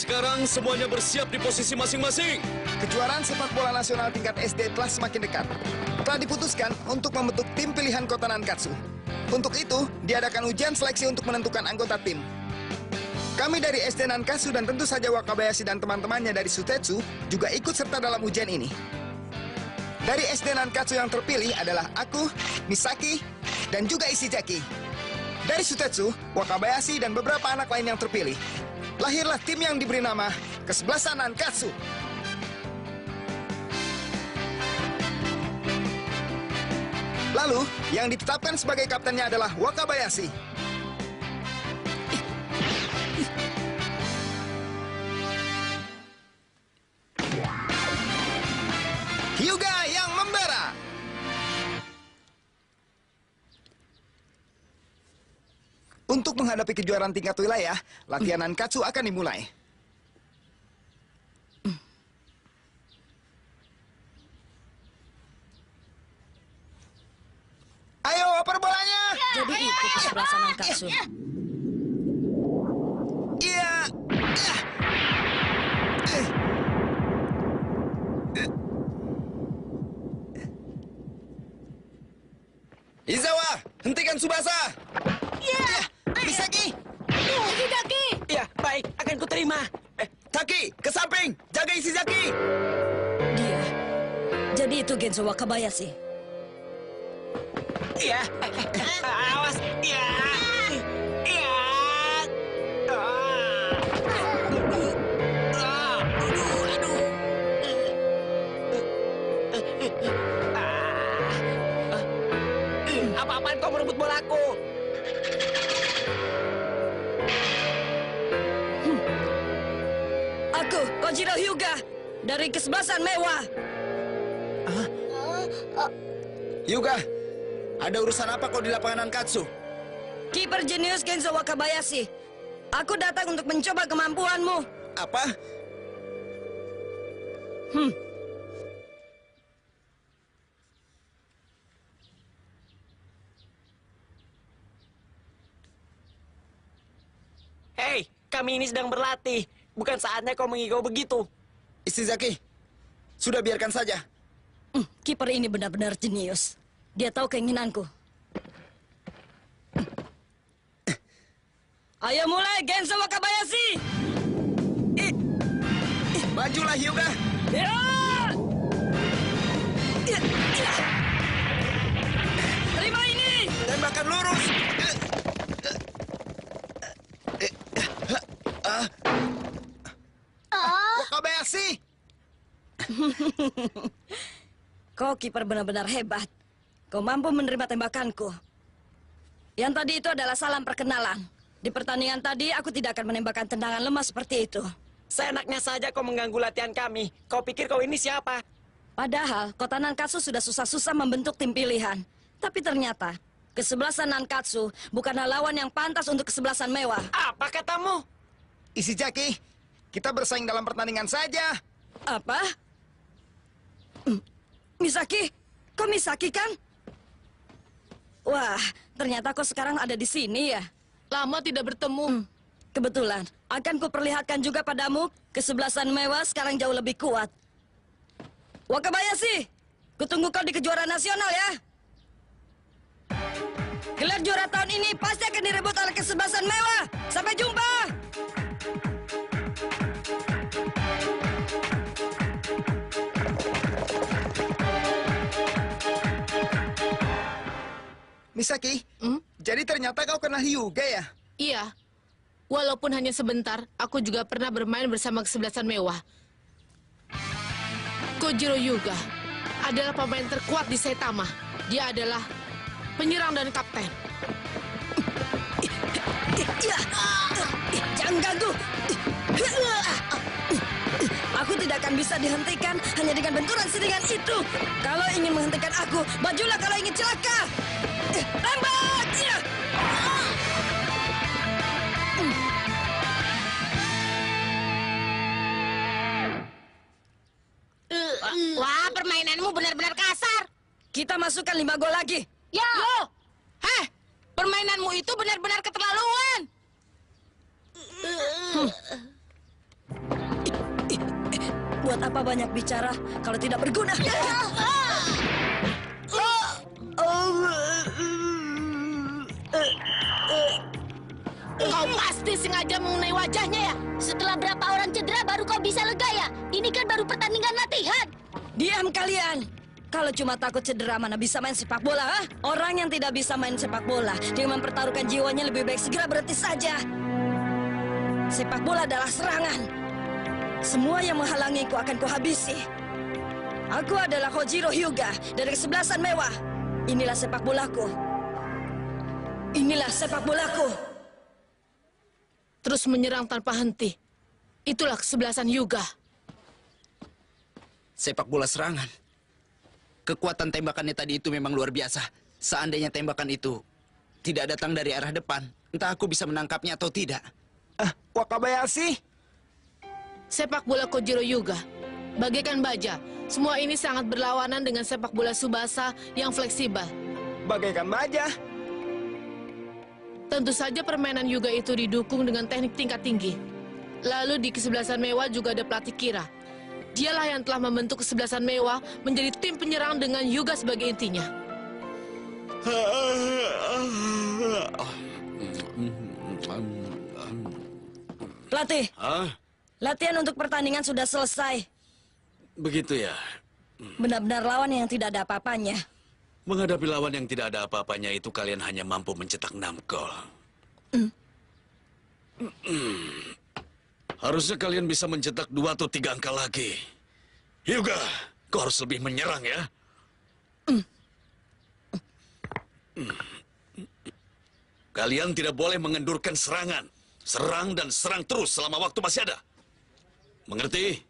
sekarang semuanya bersiap di posisi masing-masing. Kejuaraan sepak bola nasional tingkat SD telah semakin dekat. Telah diputuskan untuk membentuk tim pilihan kota Nankatsu. Untuk itu, diadakan ujian seleksi untuk menentukan anggota tim. Kami dari SD Nankatsu dan tentu saja Wakabayashi dan teman-temannya dari Sutetsu juga ikut serta dalam ujian ini. Dari SD Nankatsu yang terpilih adalah aku, Misaki, dan juga Ishizaki. Dari Sutetsu, Wakabayashi, dan beberapa anak lain yang terpilih. Lahirlah tim yang diberi nama Kesebelasan Nankatsu. Lalu, yang ditetapkan sebagai kaptennya adalah Wakabayashi. Hyuga yang membara. Untuk menghadapi kejuaraan tingkat wilayah, latihan Nankatsu akan dimulai. Ayo, oper bolanya! Jadi itu kesebelasan Nankatsu. Iya. Izawa, hentikan Tsubasa. Misaki! Ishizaki! Ya, baik, akan kuterima. Taki, ke samping, jaga Ishizaki. Dia. Jadi itu Genzo Wakabayashi. Iya. Awas. Iya. Iya. Apa-apaan kau merebut bolaku? Aku, Kojiro Hyuga, dari Kesebelasan Mewah. Hyuga, ada urusan apa kau di lapangan Nankatsu? Kiper jenius Genzo Wakabayashi. Aku datang untuk mencoba kemampuanmu. Apa? Hei, kami ini sedang berlatih. Bukan saatnya kau mengigau begitu. Ishizaki, sudah biarkan saja. Kiper ini benar-benar jenius. Dia tahu keinginanku. Ayo mulai, Genzo Wakabayashi! Majulah Hyuga. Ya! Terima ini! Tembakan lurus. Wakabayashi. Kau kiper benar-benar hebat. Kau mampu menerima tembakanku. Yang tadi itu adalah salam perkenalan. Di pertandingan tadi, aku tidak akan menembakkan tendangan lemah seperti itu. Seenaknya saja kau mengganggu latihan kami. Kau pikir kau ini siapa? Padahal, kota Nankatsu sudah susah-susah membentuk tim pilihan. Tapi ternyata, kesebelasan Nankatsu bukanlah lawan yang pantas untuk kesebelasan Mewah. Apa katamu? Ishizaki, kita bersaing dalam pertandingan saja. Apa? Misaki? Kau Misaki kan? Wah, ternyata kau sekarang ada di sini ya? Lama tidak bertemu. Kebetulan, akan kuperlihatkan juga padamu, kesebelasan Mewah sekarang jauh lebih kuat. Wakabayashi, kutunggu kau di kejuaraan nasional ya. Gelar juara tahun ini pasti akan direbut oleh kesebelasan Mewah. Sampai jumpa! Misaki, jadi ternyata kau kenal Hyuga ya? Iya. Walaupun hanya sebentar, aku juga pernah bermain bersama kesebelasan Mewah. Kojiro Hyuga adalah pemain terkuat di Saitama. Dia adalah penyerang dan kapten. Jangan ganggu! Aku tidak akan bisa dihentikan hanya dengan benturan selingan itu. Kalau ingin menghentikan aku, majulah kalau ingin celaka. Lambat! Wah, permainanmu benar-benar kasar. Kita masukkan 5 gol lagi. Ya. Heh, permainanmu itu benar-benar keterlaluan. Buat apa banyak bicara kalau tidak berguna? Kau pasti sengaja mengenai wajahnya ya? Setelah berapa orang cedera baru kau bisa lega ya? Ini kan baru pertandingan latihan. Diam kalian! Kalau cuma takut cedera mana bisa main sepak bola, ha? Orang yang tidak bisa main sepak bola dengan mempertaruhkan jiwanya lebih baik segera berhenti saja. Sepak bola adalah serangan. Semua yang menghalangiku akan kuhabisi. Aku adalah Hojiro Hyuga dari kesebelasan mewah. Inilah sepak bolaku. Inilah sepak bolaku. Terus menyerang tanpa henti. Itulah kesebelasan Hyuga. Sepak bola serangan. Kekuatan tembakannya tadi itu memang luar biasa. Seandainya tembakan itu tidak datang dari arah depan, entah aku bisa menangkapnya atau tidak. Wakabayashi. Sepak bola Kojiro Hyuga, bagaikan baja. Semua ini sangat berlawanan dengan sepak bola Tsubasa yang fleksibel. Bagaikan baja. Tentu saja permainan Hyuga itu didukung dengan teknik tingkat tinggi. Lalu di kesebelasan mewah juga ada pelatih Kira. Dialah yang telah membentuk kesebelasan mewah menjadi tim penyerang dengan Hyuga sebagai intinya. Pelatih, Ah, latihan untuk pertandingan sudah selesai. begitu ya. Benar-benar lawan yang tidak ada apa-apanya. Menghadapi lawan yang tidak ada apa-apanya itu kalian hanya mampu mencetak 6 gol. Harusnya kalian bisa mencetak 2 atau 3 angka lagi. Hyuga, kau harus lebih menyerang ya. Kalian tidak boleh mengendurkan serangan. Serang dan serang terus selama waktu masih ada. Mengerti?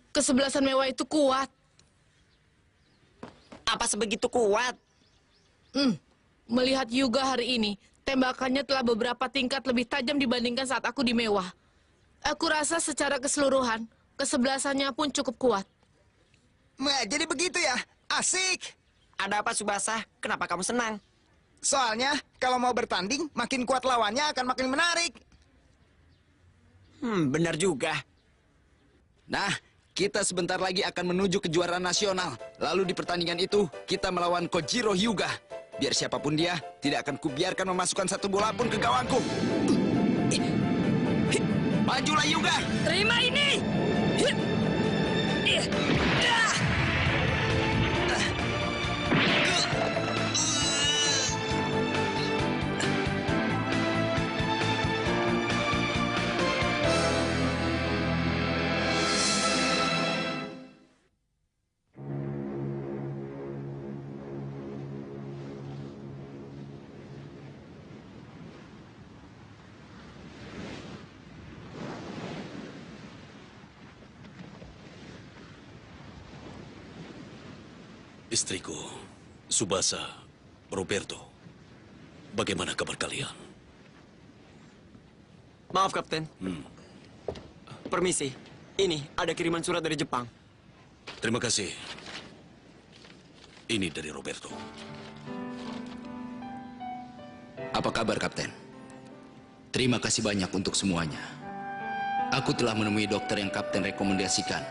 Kesebelasan mewah itu kuat. Apa sebegitu kuat? Melihat Hyuga hari ini, tembakannya telah beberapa tingkat lebih tajam dibandingkan saat aku di mewah. Aku rasa secara keseluruhan, kesebelasannya pun cukup kuat. Jadi begitu ya? Asik. Ada apa Tsubasa? Kenapa kamu senang? Soalnya kalau mau bertanding, makin kuat lawannya akan makin menarik. Benar juga. Nah, kita sebentar lagi akan menuju kejuaraan nasional. Lalu di pertandingan itu, kita melawan Kojiro Hyuga. Biar siapapun dia, tidak akan kubiarkan memasukkan satu bola pun ke gawangku. Majulah Hyuga! Terima ini! Istriku, Tsubasa, Roberto, bagaimana kabar kalian? Maaf, Kapten. Permisi. Ini ada kiriman surat dari Jepang. Terima kasih. Ini dari Roberto. Apa kabar, Kapten? Terima kasih banyak untuk semuanya. Aku telah menemui dokter yang Kapten rekomendasikan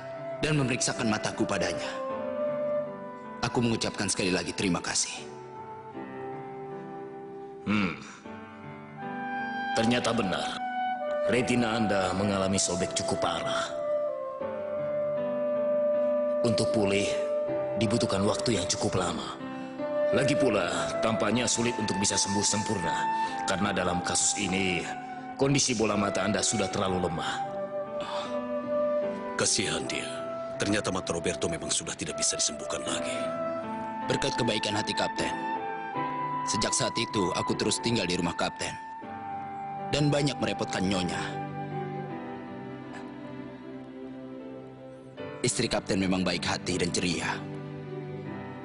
dan memeriksakan mataku padanya. Aku mengucapkan sekali lagi terima kasih. Ternyata benar. Retina Anda mengalami sobek cukup parah. Untuk pulih, dibutuhkan waktu yang cukup lama. Lagi pula, tampaknya sulit untuk bisa sembuh sempurna. Karena dalam kasus ini, kondisi bola mata Anda sudah terlalu lemah. Kasihan dia. Ternyata mata Roberto memang sudah tidak bisa disembuhkan lagi. Berkat kebaikan hati Kapten, sejak saat itu aku terus tinggal di rumah Kapten. Dan banyak merepotkan Nyonya. Istri Kapten memang baik hati dan ceria.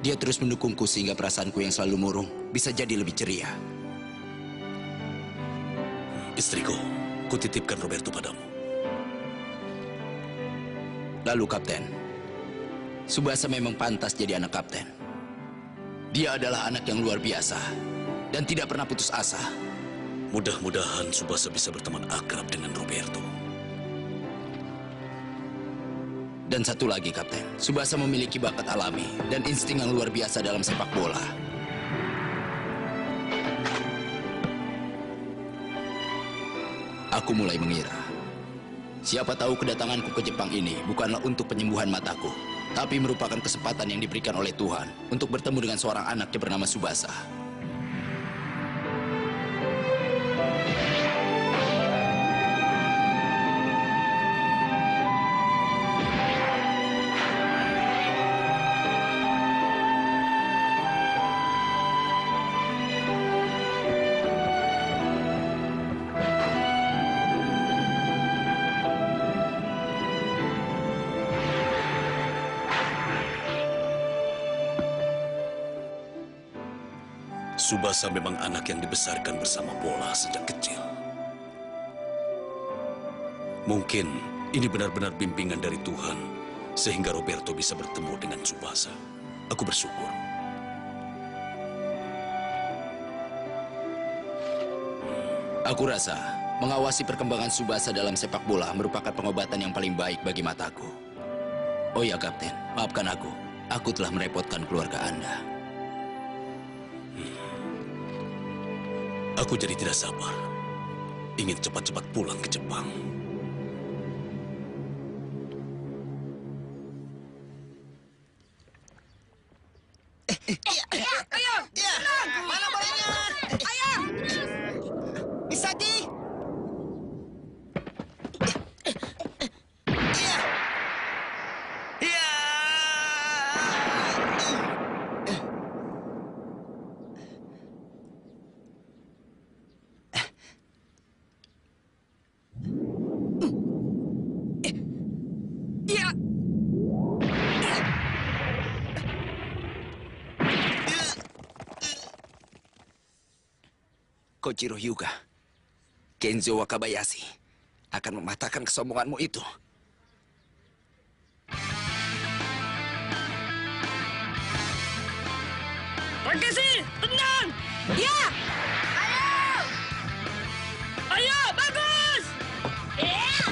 Dia terus mendukungku sehingga perasaanku yang selalu murung bisa jadi lebih ceria. Istriku, kutitipkan Roberto padamu. Lalu Kapten, Tsubasa memang pantas jadi anak Kapten. Dia adalah anak yang luar biasa dan tidak pernah putus asa. Mudah-mudahan Tsubasa bisa berteman akrab dengan Roberto. Dan satu lagi, Kapten. Tsubasa memiliki bakat alami dan insting yang luar biasa dalam sepak bola. Aku mulai mengira, siapa tahu kedatanganku ke Jepang ini bukanlah untuk penyembuhan mataku, tapi merupakan kesempatan yang diberikan oleh Tuhan untuk bertemu dengan seorang anak yang bernama Tsubasa. Tsubasa memang anak yang dibesarkan bersama bola sejak kecil. Mungkin ini benar-benar bimbingan dari Tuhan, sehingga Roberto bisa bertemu dengan Tsubasa. Aku bersyukur. Aku rasa mengawasi perkembangan Tsubasa dalam sepak bola merupakan pengobatan yang paling baik bagi mataku. Oh ya, Kapten, maafkan aku. Aku telah merepotkan keluarga Anda. Aku jadi tidak sabar. Ingin cepat-cepat pulang ke Jepang. Ayo! Mana bolanya? Ayo! Misaki! Kojiro Hyuga, Kenzo Wakabayashi akan mematahkan kesombonganmu itu. Takeshi, tenang! Ya! Ayo! Ayo, bagus!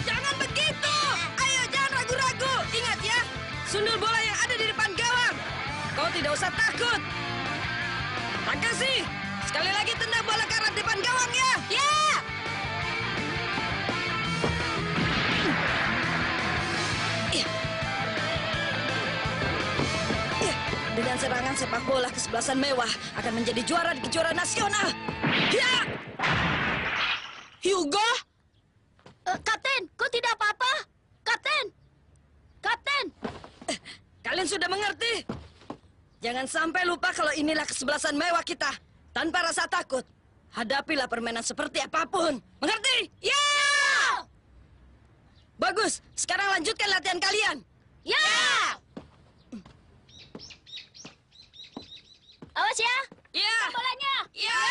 Jangan begitu! Ayo, jangan ragu-ragu! Ingat ya, sundul bola yang ada di depan gawang. Kau tidak usah takut. Takeshi, sekali lagi tendang bola ke arah depan gawang ya! Ya! Dengan serangan sepak bola kesebelasan mewah akan menjadi juara di kejuaraan nasional. Ya! Hyuga? Kapten, kau tidak apa-apa? Kapten! Kapten! Kalian sudah mengerti? Jangan sampai lupa kalau inilah kesebelasan mewah kita. Tanpa rasa takut, hadapilah permainan seperti apapun. Mengerti? Ya! Bagus, sekarang lanjutkan latihan kalian. Ya! Awas ya! Ya! Bolanya! Ya!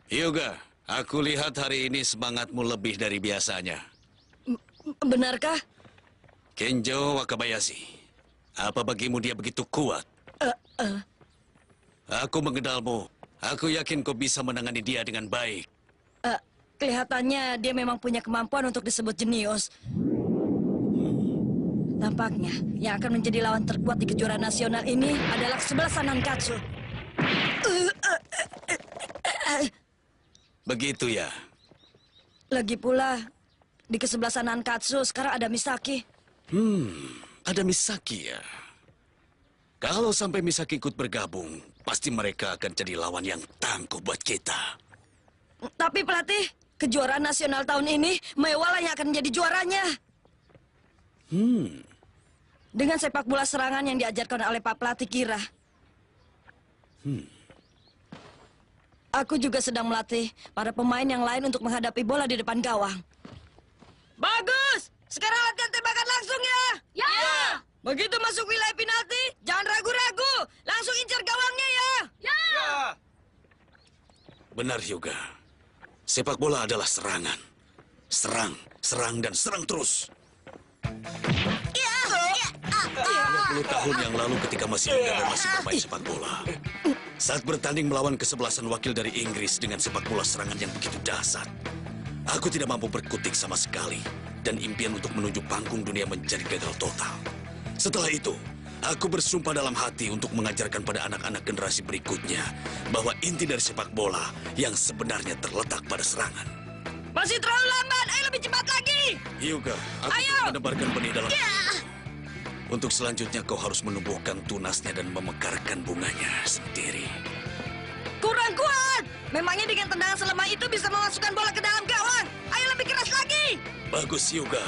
Hyuga, aku lihat hari ini semangatmu lebih dari biasanya. Benarkah? Kenzo Wakabayashi, apa bagimu dia begitu kuat? Aku mengenalmu. Aku yakin kau bisa menangani dia dengan baik. Kelihatannya dia memang punya kemampuan untuk disebut jenius. Tampaknya yang akan menjadi lawan terkuat di kejuaraan nasional ini adalah kesebelasan Nankatsu. Begitu ya? Lagi pula, di kesebelasan Nankatsu sekarang ada Misaki. Ada Misaki ya? Kalau sampai Misaki ikut bergabung, pasti mereka akan jadi lawan yang tangguh buat kita. Tapi pelatih, kejuaraan nasional tahun ini Mewah lah yang akan menjadi juaranya. Dengan sepak bola serangan yang diajarkan oleh Pak Pelatih Kira. Aku juga sedang melatih para pemain yang lain untuk menghadapi bola di depan gawang. Bagus! Sekarang latihan tembakan langsung ya! Ya! Begitu masuk wilayah penalti, jangan ragu-ragu. Langsung incar gawangnya ya! Ya! Benar juga. Sepak bola adalah serangan. Serang, serang, dan serang terus. 20 tahun yang lalu ketika masih muda dan masih bermain sepak bola, Saat bertanding melawan kesebelasan wakil dari Inggris dengan sepak bola serangan yang begitu dahsyat, aku tidak mampu berkutik sama sekali dan impian untuk menuju panggung dunia menjadi gagal total. Setelah itu, aku bersumpah dalam hati untuk mengajarkan pada anak-anak generasi berikutnya bahwa inti dari sepak bola yang sebenarnya terletak pada serangan. Masih terlalu lambat, ayo lebih cepat lagi. Hyuga, aku Ayo! telah menebarkan benih dalam... Ya. Untuk selanjutnya kau harus menumbuhkan tunasnya dan memekarkan bunganya sendiri. Kurang kuat. Memangnya dengan tendangan selemah itu bisa memasukkan bola ke dalam gawang? Ayo lebih keras lagi. Bagus, Hyuga.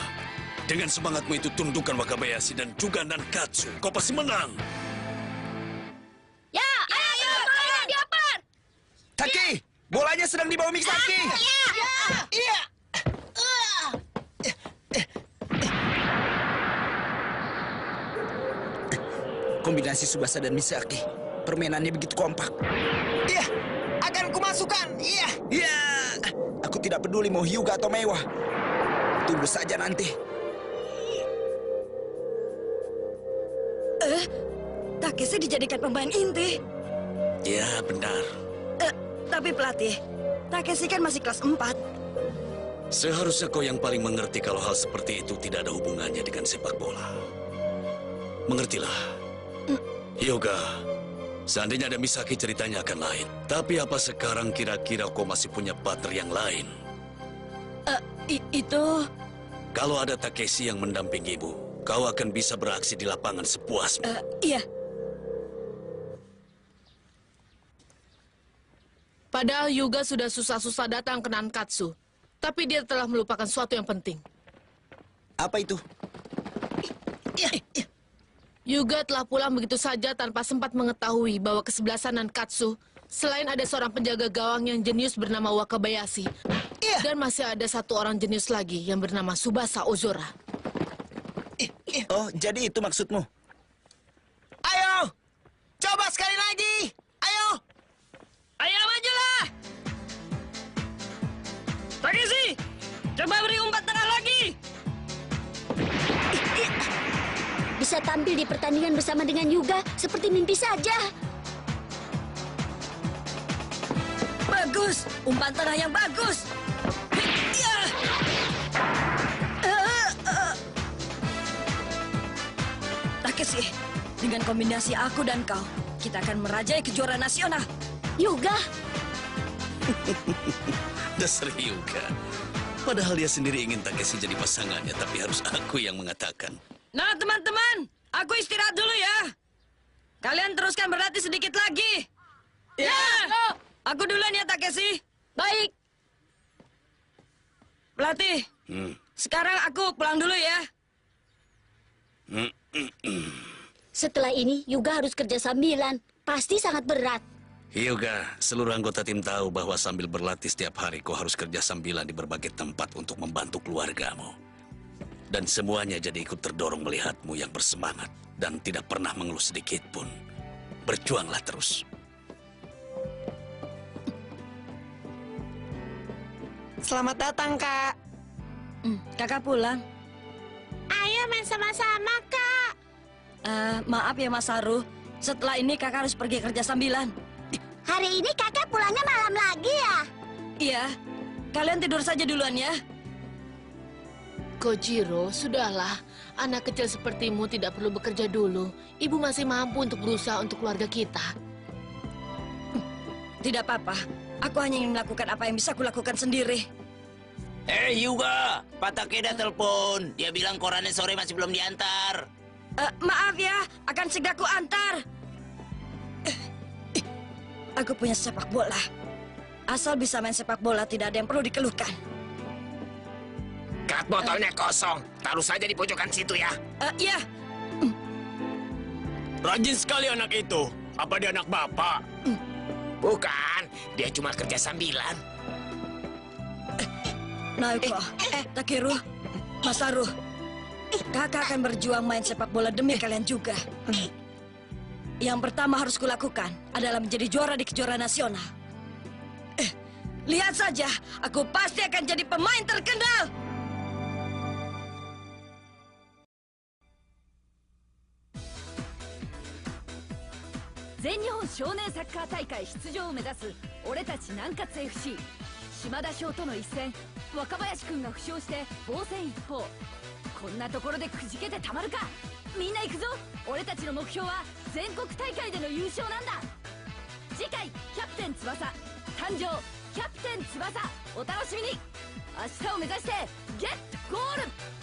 Dengan semangatmu itu tundukkan Wakabayashi dan juga Nankatsu. Kau pasti menang. Ya, ayo, bola dioper. Taki, bolanya sedang dibawa Misaki. Iya. Kombinasi Tsubasa dan Misaki. Permainannya begitu kompak. Iya, akan kumasukkan. Iya. Iya. Aku tidak peduli mau Hyuga atau Mewah. Tunggu saja nanti. Takeshi dijadikan pemain inti. Ya, benar. Tapi pelatih, Takeshi kan masih kelas 4. Seharusnya kau yang paling mengerti kalau hal seperti itu tidak ada hubungannya dengan sepak bola. Mengertilah. Hyuga, seandainya ada Misaki ceritanya akan lain. Tapi apa sekarang kira-kira kau masih punya partner yang lain? Itu... Kalau ada Takeshi yang mendampingimu, kau akan bisa beraksi di lapangan sepuasmu. Iya. Padahal Hyuga sudah susah-susah datang ke Nankatsu. Tapi dia telah melupakan sesuatu yang penting. Apa itu? Hyuga telah pulang begitu saja tanpa sempat mengetahui bahwa kesebelasan Nankatsu, selain ada seorang penjaga gawang yang jenius bernama Wakabayashi, dan masih ada satu orang jenius lagi yang bernama Tsubasa Ozora. Oh, jadi itu maksudmu? Ayo! Coba sekali lagi! Ayo! Ayo majulah! Takeshi, coba beri umpan tengah lagi. Bisa tampil di pertandingan bersama dengan Hyuga seperti mimpi saja. Bagus, umpan tengah yang bagus. Ya. Takeshi, dengan kombinasi aku dan kau, kita akan merajai kejuaraan nasional. Hyuga, Dasar Hyuga. Padahal dia sendiri ingin Takeshi jadi pasangannya, tapi harus aku yang mengatakan. Nah, teman-teman, aku istirahat dulu ya. Kalian teruskan berlatih sedikit lagi. Ya. Aku duluan ya, Takeshi. baik. Pelatih, sekarang aku pulang dulu ya. Setelah ini Hyuga harus kerja sambilan. Pasti sangat berat. Hyuga, seluruh anggota tim tahu bahwa sambil berlatih setiap hari kau harus kerja sambilan di berbagai tempat untuk membantu keluargamu. Dan semuanya jadi ikut terdorong melihatmu yang bersemangat dan tidak pernah mengeluh sedikit pun. Berjuanglah terus. Selamat datang, Kak. Kakak pulang. Ayo main sama-sama, Kak. Maaf ya, Mas Haru. Setelah ini kakak harus pergi kerja sambilan. Hari ini kakak pulangnya malam lagi ya? Iya, kalian tidur saja duluan ya. Kojiro, sudahlah. Anak kecil sepertimu tidak perlu bekerja dulu. Ibu masih mampu untuk berusaha untuk keluarga kita. Tidak apa-apa. Aku hanya ingin melakukan apa yang bisa kulakukan sendiri. Hyuga, Pak Takeda telepon. Dia bilang korannya sore masih belum diantar. Maaf ya, akan segera ku antar. Aku punya sepak bola. Asal bisa main sepak bola, tidak ada yang perlu dikeluhkan. Kat botolnya kosong. Taruh saja di pojokan situ ya. Iya. Rajin sekali anak itu. Apa dia anak bapak? Bukan, dia cuma kerja sambilan. Naoko, Takeru, Masaru, kakak akan berjuang main sepak bola demi kalian juga. Yang pertama harus kulakukan adalah menjadi juara di kejuaraan nasional. Lihat saja, aku pasti akan jadi pemain terkenal. 全日本少年サッカー大会出場を目指す俺たち南葛 FC。 島田翔との一戦、若林くんが負傷して防戦一方。こんなところでくじけてたまるか。みんな行くぞ。俺たちの目標は全国大会での優勝なんだ。次回キャプテン翼誕生、キャプテン翼お楽しみに。明日を目指してゲットゴール。